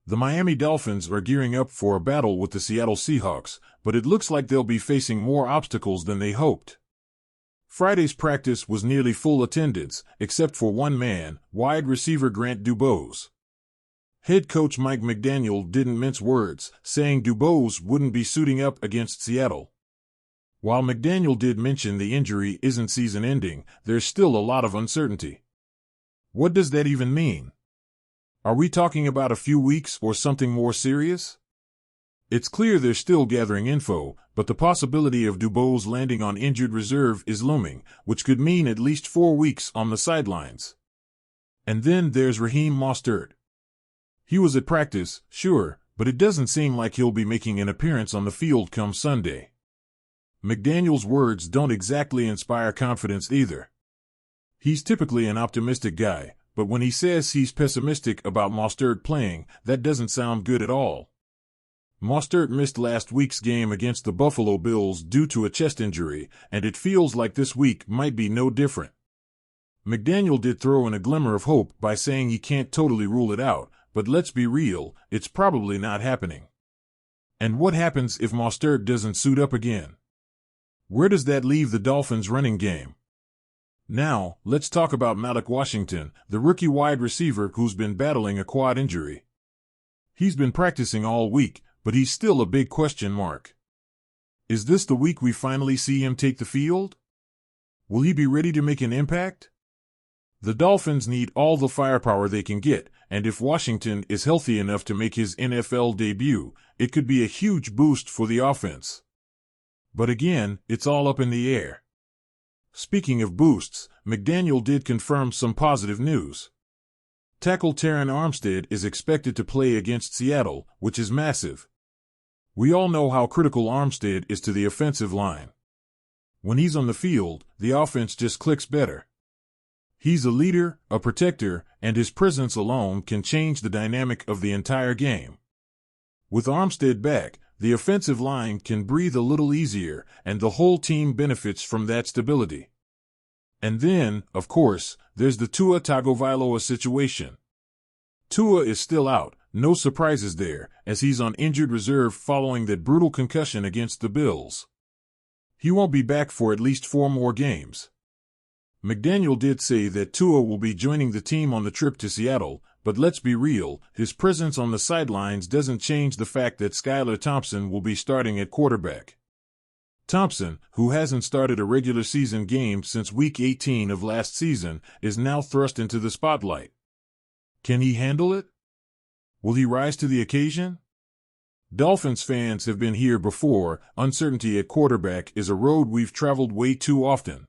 The Miami Dolphins are gearing up for a battle with the Seattle Seahawks, but it looks like they'll be facing more obstacles than they hoped. Friday's practice was nearly full attendance, except for one man, wide receiver Grant Dubose. Head coach Mike McDaniel didn't mince words, saying Dubose wouldn't be suiting up against Seattle. While McDaniel did mention the injury isn't season-ending, there's still a lot of uncertainty. What does that even mean? Are we talking about a few weeks or something more serious? It's clear they're still gathering info, but the possibility of Dubose landing on injured reserve is looming, which could mean at least 4 weeks on the sidelines. And then there's Raheem Mostert. He was at practice, sure, but it doesn't seem like he'll be making an appearance on the field come Sunday. McDaniel's words don't exactly inspire confidence either. He's typically an optimistic guy, but when he says he's pessimistic about Mostert playing, that doesn't sound good at all. Mostert missed last week's game against the Buffalo Bills due to a chest injury, and it feels like this week might be no different. McDaniel did throw in a glimmer of hope by saying he can't totally rule it out, but let's be real, it's probably not happening. And what happens if Mostert doesn't suit up again? Where does that leave the Dolphins' running game? Now, let's talk about Malik Washington, the rookie wide receiver who's been battling a quad injury. He's been practicing all week, but he's still a big question mark. Is this the week we finally see him take the field? Will he be ready to make an impact? The Dolphins need all the firepower they can get, and if Washington is healthy enough to make his NFL debut, it could be a huge boost for the offense. But again, it's all up in the air. Speaking of boosts, McDaniel did confirm some positive news. Tackle Terron Armstead is expected to play against Seattle, which is massive. We all know how critical Armstead is to the offensive line. When he's on the field, the offense just clicks better. He's a leader, a protector, and his presence alone can change the dynamic of the entire game. With Armstead back, the offensive line can breathe a little easier, and the whole team benefits from that stability. And then, of course, there's the Tua Tagovailoa situation. Tua is still out, no surprises there, as he's on injured reserve following that brutal concussion against the Bills. He won't be back for at least 4 more games. McDaniel did say that Tua will be joining the team on the trip to Seattle, but let's be real, his presence on the sidelines doesn't change the fact that Skylar Thompson will be starting at quarterback. Thompson, who hasn't started a regular season game since Week 18 of last season, is now thrust into the spotlight. Can he handle it? Will he rise to the occasion? Dolphins fans have been here before. Uncertainty at quarterback is a road we've traveled way too often.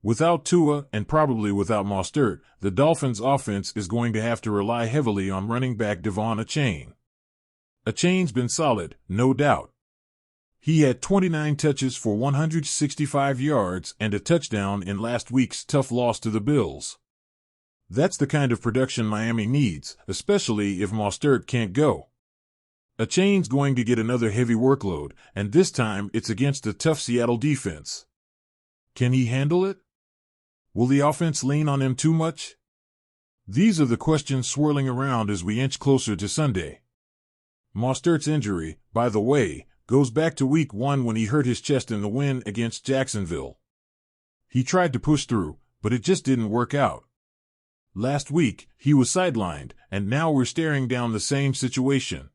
Without Tua, and probably without Mostert, the Dolphins' offense is going to have to rely heavily on running back De'Von Achane. Achane's been solid, no doubt. He had 29 touches for 165 yards and a touchdown in last week's tough loss to the Bills. That's the kind of production Miami needs, especially if Mostert can't go. Achane's going to get another heavy workload, and this time it's against a tough Seattle defense. Can he handle it? Will the offense lean on him too much? These are the questions swirling around as we inch closer to Sunday. Mostert's injury, by the way, goes back to Week 1 when he hurt his chest in the win against Jacksonville. He tried to push through, but it just didn't work out. Last week, he was sidelined, and now we're staring down the same situation.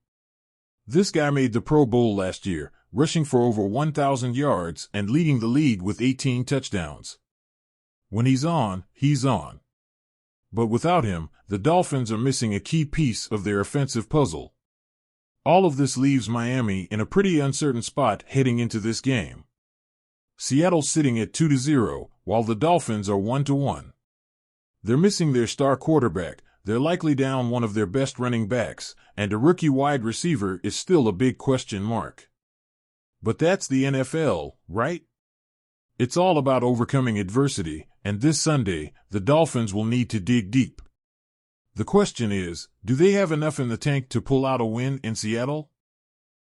This guy made the Pro Bowl last year, rushing for over 1,000 yards and leading the league with 18 touchdowns. When he's on, he's on. But without him, the Dolphins are missing a key piece of their offensive puzzle. All of this leaves Miami in a pretty uncertain spot heading into this game. Seattle's sitting at 2-0, while the Dolphins are 1-1. They're missing their star quarterback, they're likely down one of their best running backs, and a rookie wide receiver is still a big question mark. But that's the NFL, right? It's all about overcoming adversity, and this Sunday, the Dolphins will need to dig deep. The question is, do they have enough in the tank to pull out a win in Seattle?